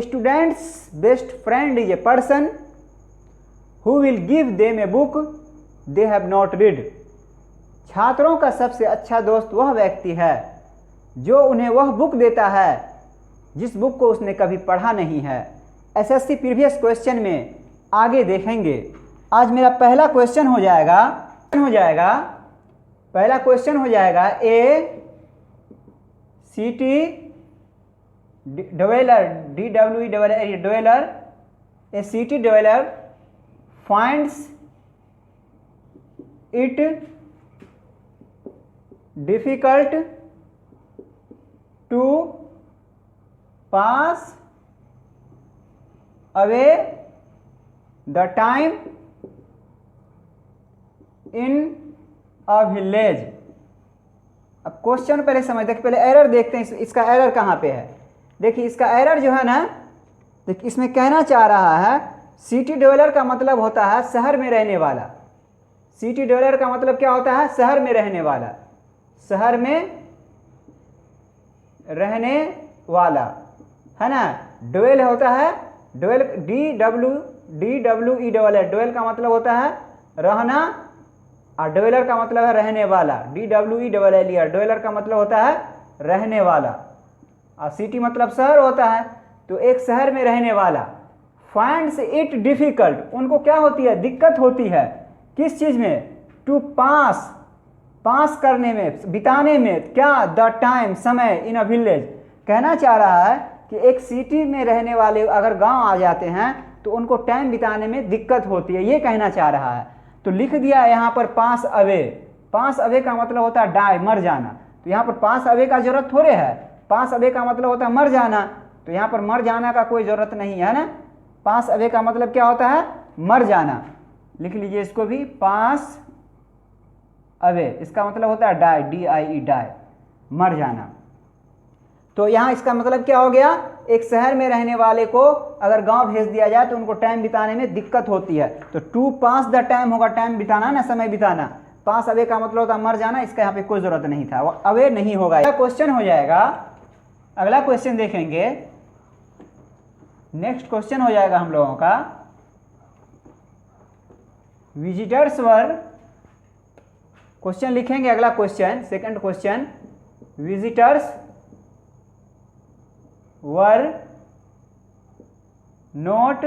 students best friend is a person who will give them a book they have not read। छात्रों का सबसे अच्छा दोस्त वह व्यक्ति है जो उन्हें वह बुक देता है जिस बुक को उसने कभी पढ़ा नहीं है। एसएससी प्रीवियस क्वेश्चन में आगे देखेंगे। आज मेरा पहला क्वेश्चन हो जाएगा ए city dweller dweller a city dweller finds it difficult to pass away the time in a village। अब क्वेश्चन पहले समझते हैं, पहले एरर देखते हैं इसका एरर कहाँ पे है। देखिए इसका एरर जो है ना, देखिए इसमें कहना चाह रहा है सिटी डेवलर का मतलब होता है शहर में रहने वाला। सिटी डेवलर का मतलब क्या होता है? शहर में रहने वाला, शहर में रहने वाला है ना। ड्वेल होता है ड्वेल DWE ड्वेल का मतलब होता है रहना, और ड्वेलर का मतलब है रहने वाला। DWE ड्वेलर का मतलब होता है रहने वाला, और सिटी मतलब शहर होता है। तो एक शहर में रहने वाला फाइंड्स इट डिफिकल्ट, उनको क्या होती है? दिक्कत होती है। किस चीज़ में? टू पास करने में, बिताने में। क्या? द टाइम, समय, इन अ विलेज। कहना चाह रहा है कि एक सिटी में रहने वाले अगर गांव आ जाते हैं तो उनको टाइम बिताने में दिक्कत होती है, ये कहना चाह रहा है। तो लिख दिया यहाँ पर पास अवे। पास अवे का मतलब होता है डाई, मर जाना। तो यहाँ पर पास अवे का जरूरत थोड़े है, पास अवे का मतलब होता है मर जाना। तो यहाँ पर मर जाना का कोई ज़रूरत नहीं है ना। पास अवे का मतलब क्या होता है? मर जाना। लिख लीजिए इसको भी, पास अवे इसका मतलब होता है डाई, DIE डाई, मर जाना। तो यहाँ इसका मतलब क्या हो गया? एक शहर में रहने वाले को अगर गांव भेज दिया जाए तो उनको टाइम बिताने में दिक्कत होती है। तो टू पास द टाइम होगा, टाइम बिताना ना, समय बिताना। पास अवे का मतलब होता है मर जाना, इसका यहाँ पे कोई ज़रूरत नहीं था, वो अवे नहीं होगा। अगला क्वेश्चन हो जाएगा, अगला क्वेश्चन देखेंगे। नेक्स्ट क्वेश्चन हो जाएगा हम लोगों का, विजिटर्स वर, क्वेश्चन लिखेंगे अगला question, second question, visitors were not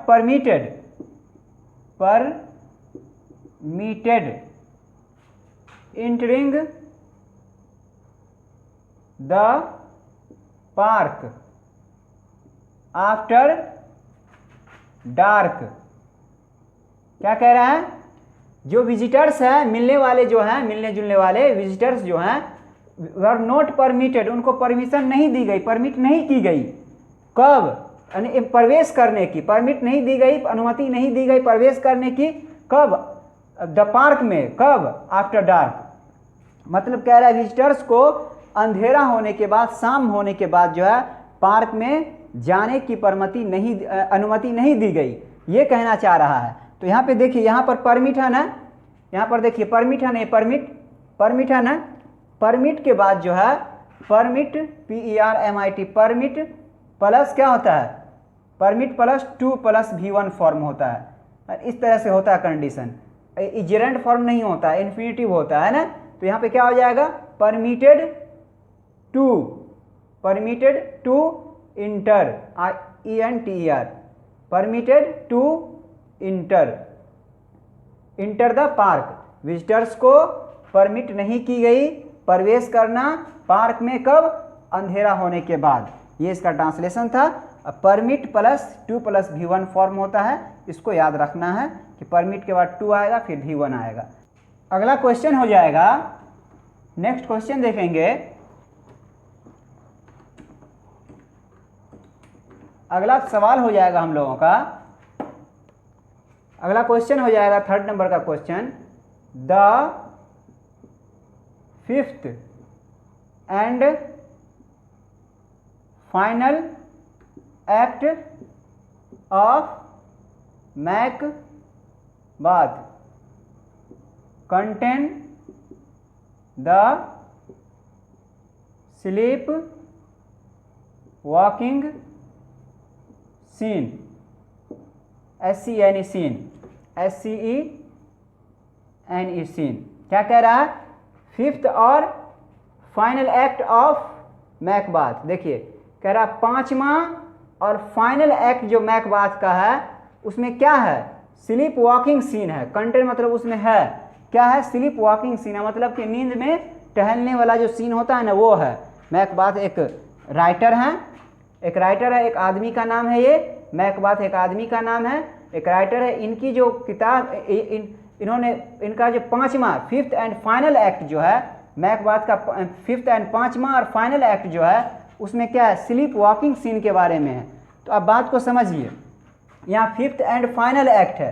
permitted entering the park after dark। क्या कह रहा है? जो विजिटर्स हैं, मिलने वाले जो हैं, मिलने जुलने वाले विजिटर्स जो हैं, वर नॉट परमिटेड, उनको परमिशन नहीं दी गई, परमिट नहीं की गई। कब? यानी प्रवेश करने की परमिट नहीं दी गई, अनुमति नहीं दी गई प्रवेश करने की। कब? द पार्क में। कब? After dark. मतलब कह रहा है विजिटर्स को अंधेरा होने के बाद, शाम होने के बाद जो है पार्क में जाने की अनुमति नहीं दी गई, ये कहना चाह रहा है। तो यहाँ पे देखिए, यहाँ पर परमिट है ना, यहाँ पर देखिए परमिट है ना, परमिट है ना। परमिट के बाद जो है परमिट, PERMIT, परमिट प्लस क्या होता है? परमिट प्लस 2 + V1 फॉर्म होता है। इस तरह से होता है कंडीशन, इजेरेंट फॉर्म नहीं होता है, इन्फिनिटिव होता है ना। तो यहाँ पे क्या हो जाएगा? Permitted to enter, ENTER, permitted to enter the park. Visitors को परमिट नहीं की गई प्रवेश करना पार्क में। कब? अंधेरा होने के बाद। ये इसका ट्रांसलेशन था। परमिट प्लस 2 + V1 फॉर्म होता है, इसको याद रखना है कि परमिट के बाद 2 आएगा फिर V1 आएगा। अगला क्वेश्चन हो जाएगा, नेक्स्ट क्वेश्चन देखेंगे। अगला सवाल हो जाएगा हम लोगों का, अगला क्वेश्चन हो जाएगा 3rd नंबर का question, the 5th and final act of Macbeth contain the sleep walking scene, SCNE scene, SCENE scene. क्या कह रहा है? फिफ्थ और फाइनल एक्ट ऑफ मैकबेथ। देखिए कह रहा है पांचवा और फाइनल एक्ट जो मैकबेथ का है उसमें क्या है? स्लीप वॉकिंग सीन है। कंटेंट मतलब उसमें है क्या है? स्लीप वॉकिंग सीन है, मतलब कि नींद में टहलने वाला जो सीन होता है ना वो है। मैकबेथ एक राइटर है, एक आदमी का नाम है ये। मैकबेथ एक आदमी का नाम है, एक राइटर है। इनकी जो किताब इन्होंने इनका जो पांचवा फिफ्थ एंड फाइनल एक्ट जो है मैकबेथ का, फिफ्थ एंड पांचवा और फाइनल एक्ट जो है उसमें क्या है? स्लीप वॉकिंग सीन के बारे में है। तो अब बात को समझिए, यहाँ फिफ्थ एंड फाइनल एक्ट है।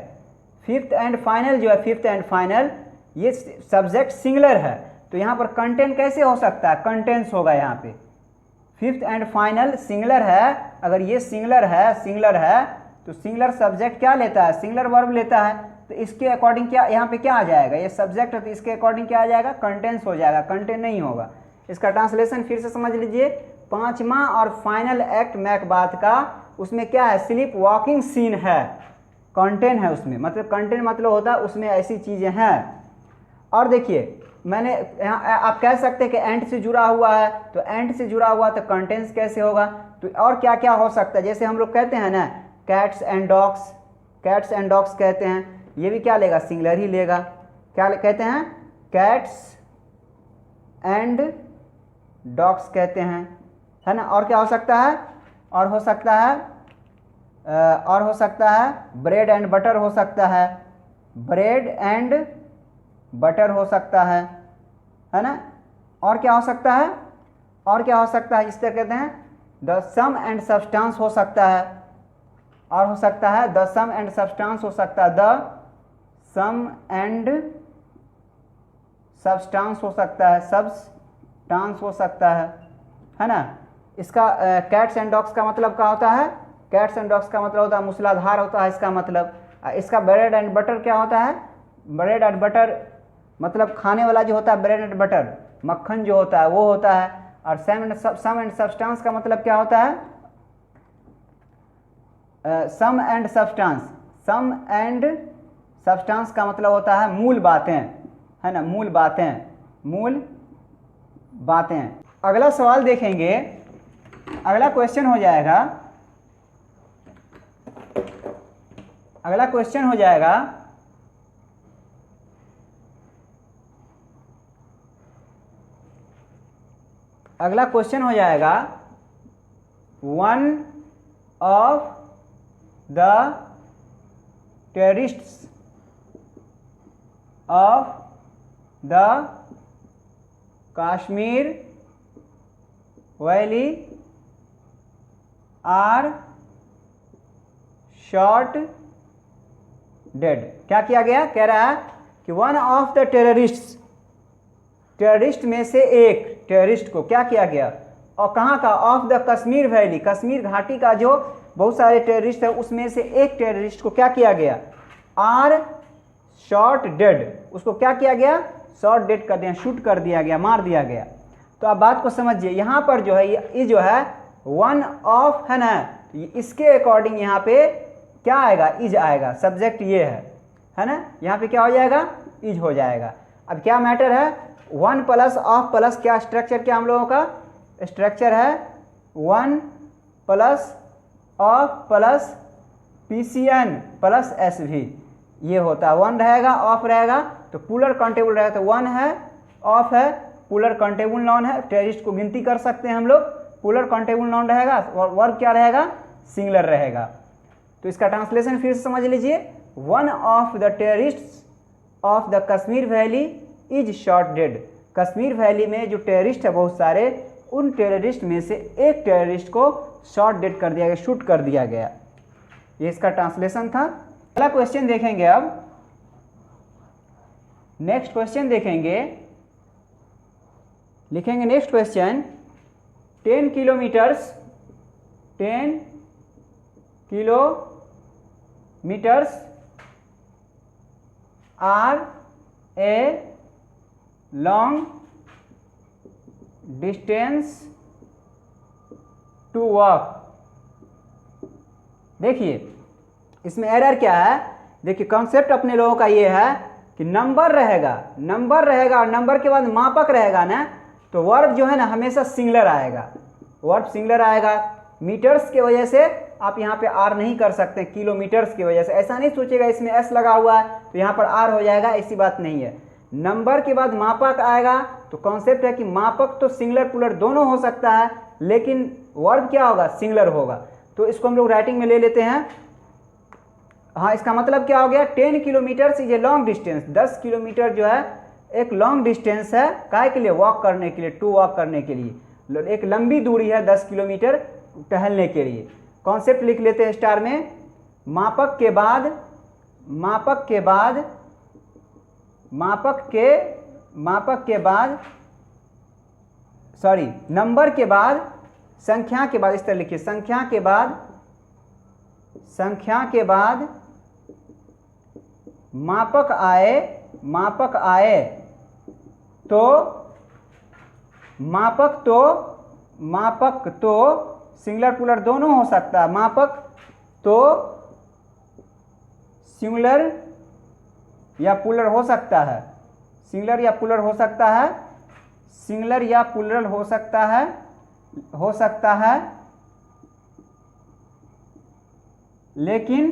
फिफ्थ एंड फाइनल जो है, फिफ्थ एंड फाइनल, ये सब्जेक्ट सिंगुलर है। तो यहाँ पर कंटेंट कैसे हो सकता है? कंटेंट्स होगा यहाँ पे। फिफ्थ एंड फाइनल सिंगुलर है, अगर ये सिंगुलर है तो सिंगुलर सब्जेक्ट क्या लेता है? सिंगुलर वर्ब लेता है। तो इसके अकॉर्डिंग क्या यहाँ पे क्या आ जाएगा? ये सब्जेक्ट है तो इसके अकॉर्डिंग क्या आ जाएगा? कंटेंट्स हो जाएगा, कंटेंट नहीं होगा। इसका ट्रांसलेशन फिर से समझ लीजिए। पांचवा और फाइनल एक्ट मैकबेथ का, उसमें क्या है? स्लीप वॉकिंग सीन है, कंटेंट है उसमें। मतलब कंटेंट मतलब होता है उसमें ऐसी चीजें हैं। और देखिए मैंने यहाँ आप कह सकते हैं कि एंड से जुड़ा हुआ है, तो एंड से जुड़ा हुआ तो कंटेंट्स कैसे होगा? तो और क्या क्या हो सकता है? जैसे हम लोग कहते हैं ना cats and dogs, cats and dogs कहते हैं, ये भी क्या लेगा? सिंगुलर ही लेगा। क्या कहते हैं? कैट्स एंड डॉग्स कहते हैं, है ना। और क्या हो सकता है? और हो सकता है ब्रेड एंड बटर हो सकता है, ब्रेड एंड बटर हो सकता है ना। और क्या हो सकता है? और क्या हो सकता है? इस तरह कहते हैं द सम एंड सब्सटेंस हो सकता है। और हो सकता है द सम एंड सब्सटेंस हो सकता है, द सम एंड सब्सटेंस हो सकता है, सब्सटेंस हो सकता है ना। इसका कैट्स एंड डॉग्स का मतलब क्या होता है? कैट्स एंड डॉग्स का मतलब होता है मूसलाधार होता है इसका मतलब। इसका ब्रेड एंड बटर क्या होता है? ब्रेड एंड बटर मतलब खाने वाला जो होता है, ब्रेड एंड बटर, मक्खन जो होता है वो होता है। और सम एंड सब्सटेंस का मतलब क्या होता है? Sum and substance, sum and substance का मतलब होता है मूल बातें, है ना, मूल बातें, मूल बातें। अगला सवाल देखेंगे, अगला क्वेश्चन हो जाएगा, अगला क्वेश्चन हो जाएगा अगला क्वेश्चन हो जाएगा one of the terrorists of the Kashmir valley are shot dead. क्या किया गया? कह रहा है कि one of the terrorists, terrorist में से एक टेररिस्ट को क्या किया गया? और कहाँ का? Of the Kashmir valley, Kashmir घाटी का जो बहुत सारे टेररिस्ट है उसमें से एक टेररिस्ट को क्या किया गया? आर शॉट डेड, उसको क्या किया गया? शॉट डेड कर दिया, शूट कर दिया गया, मार दिया गया। तो आप बात को समझिए, यहाँ पर जो है ये जो है वन ऑफ है ना, इसके अकॉर्डिंग यहाँ पे क्या आएगा? इज आएगा। सब्जेक्ट ये है ना, यहाँ पे क्या हो जाएगा? इज हो जाएगा। अब क्या मैटर है? वन प्लस ऑफ प्लस क्या स्ट्रक्चर, क्या हम लोगों का स्ट्रक्चर है? One plus of plus PCN plus SV, ये होता है। वन रहेगा, ऑफ रहेगा तो पुलर काउंटेबल रहेगा। तो वन है, ऑफ है, पुलर काउंटेबल नाउन है, टेररिस्ट को गिनती कर सकते हैं हम लोग। पुलर काउंटेबल नाउन रहेगा और वर्ब क्या रहेगा? सिंगुलर रहेगा। तो इसका ट्रांसलेशन फिर से समझ लीजिए, one of the terrorists of the Kashmir valley is shot dead. Kashmir valley में जो टेररिस्ट है बहुत सारे, उन टेररिस्ट में से एक टेररिस्ट को शॉट डेड कर दिया गया, शूट कर दिया गया। ये इसका ट्रांसलेशन था। अगला क्वेश्चन देखेंगे, अब नेक्स्ट क्वेश्चन देखेंगे, लिखेंगे next question 10 kilometres, 10 kilometres are a long distance to walk. देखिए इसमें एरर क्या है, देखिए कॉन्सेप्ट अपने लोगों का ये है कि नंबर रहेगा और नंबर के बाद मापक रहेगा ना, तो वर्ब जो है ना हमेशा सिंगुलर आएगा, वर्ब सिंगुलर आएगा। मीटर्स की वजह से आप यहाँ पे आर नहीं कर सकते, किलोमीटर्स की वजह से ऐसा नहीं सोचेगा इसमें एस लगा हुआ है तो यहाँ पर आर हो जाएगा, ऐसी बात नहीं है। नंबर के बाद मापक आएगा तो कॉन्सेप्ट है कि मापक तो सिंगुलर प्लूरल दोनों हो सकता है, लेकिन वर्ब क्या होगा, सिंगुलर होगा। तो इसको हम लोग राइटिंग में ले लेते हैं। हाँ, इसका मतलब क्या हो गया, 10 kilometre is a long distance, 10 kilometre जो है एक लॉन्ग डिस्टेंस है, काय के लिए, वॉक करने के लिए, टू वॉक करने के लिए, एक लंबी दूरी है 10 किलोमीटर टहलने के लिए। कॉन्सेप्ट लिख लेते हैं स्टार में, मापक के बाद नंबर के बाद, संख्या के बाद, इस तरह लिखिए, संख्या के बाद मापक आए तो मापक तो सिंगुलर प्लूरल दोनों हो सकता है, मापक तो सिंगुलर या प्लूरल हो सकता है, सिंगुलर या प्लूरल हो सकता है, सिंगुलर या प्लूरल हो सकता है, लेकिन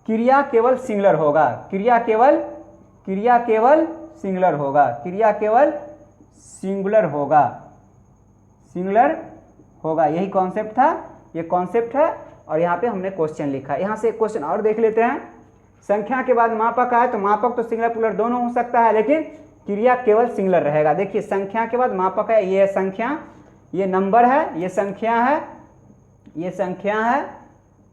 क्रिया केवल सिंगुलर होगा, क्रिया केवल सिंगुलर होगा, क्रिया केवल सिंगुलर होगा। यही कॉन्सेप्ट था, ये कॉन्सेप्ट है और यहाँ पे हमने क्वेश्चन लिखा है। यहाँ से एक क्वेश्चन और देख लेते हैं, संख्या के बाद मापक आए तो मापक तो सिंगुलर प्लूरल दोनों हो सकता है, लेकिन क्रिया केवल सिंगुलर रहेगा। देखिए संख्या के बाद मापक है, ये है संख्या, ये नंबर है, ये संख्या है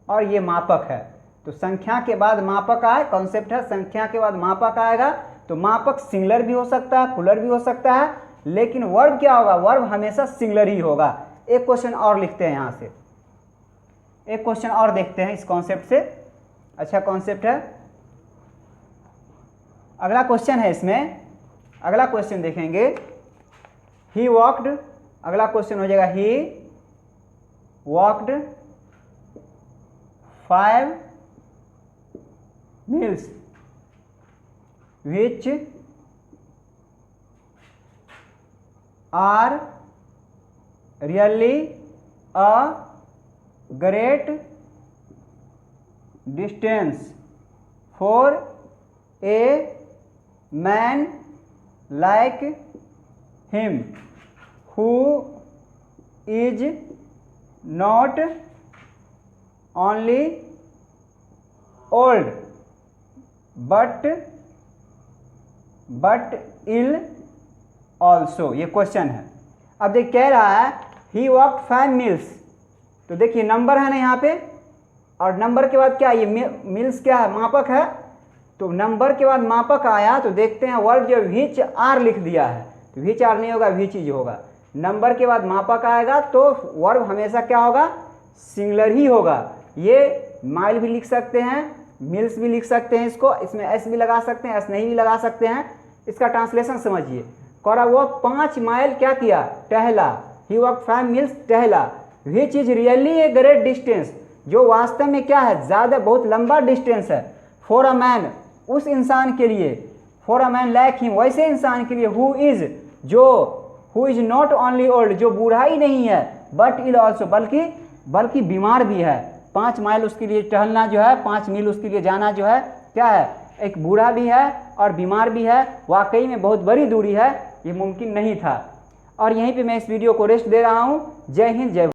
और ये मापक है। तो संख्या के बाद मापक आए, कॉन्सेप्ट है संख्या के बाद मापक आएगा तो मापक सिंगुलर भी हो सकता है, प्लूरल भी हो सकता है, लेकिन वर्ब क्या होगा, वर्ब हमेशा सिंगुलर ही होगा। एक क्वेश्चन और लिखते हैं, यहाँ से एक क्वेश्चन और देखते हैं इस कॉन्सेप्ट से, अच्छा कॉन्सेप्ट है। अगला क्वेश्चन है इसमें, अगला क्वेश्चन देखेंगे, ही वॉक्ड, अगला क्वेश्चन हो जाएगा he walked 5 miles which are really a great distance for a man like him who is not only old but ill also। ये क्वेश्चन है। अब देख कह रहा है ही वॉक्ड 5 मील्स, तो देखिए नंबर है ना यहाँ पे, और नंबर के बाद क्या, ये मील्स क्या है, मापक है, तो नंबर के बाद मापक आया तो देखते हैं वर्ब जो विच आर लिख दिया है, तो विच आर नहीं होगा, विच इज होगा। नंबर के बाद मापक आएगा तो वर्ब हमेशा क्या होगा, सिंगुलर ही होगा। ये माइल भी लिख सकते हैं, मिल्स भी लिख सकते हैं, इसको इसमें एस भी लगा सकते हैं, एस नहीं भी लगा सकते हैं। इसका ट्रांसलेशन समझिए, कौरा वो 5 माइल क्या किया, टहला, ही वॉक 5 मील्स टहला, which is really a great distance, जो वास्तव में क्या है, ज़्यादा बहुत लंबा डिस्टेंस है, फॉर अ मैन, उस इंसान के लिए, for a man like him, वैसे इंसान के लिए, who is not only old, जो बूढ़ा ही नहीं है, बट इल ऑल्सो, बल्कि बीमार भी है। 5 माइल उसके लिए टहलना जो है, 5 मील उसके लिए जाना जो है क्या है, एक बूढ़ा भी है और बीमार भी है, वाकई में बहुत बड़ी दूरी है, ये मुमकिन नहीं था। और यहीं पे मैं इस वीडियो को रेस्ट दे रहा हूँ। जय हिंद, जय भारत।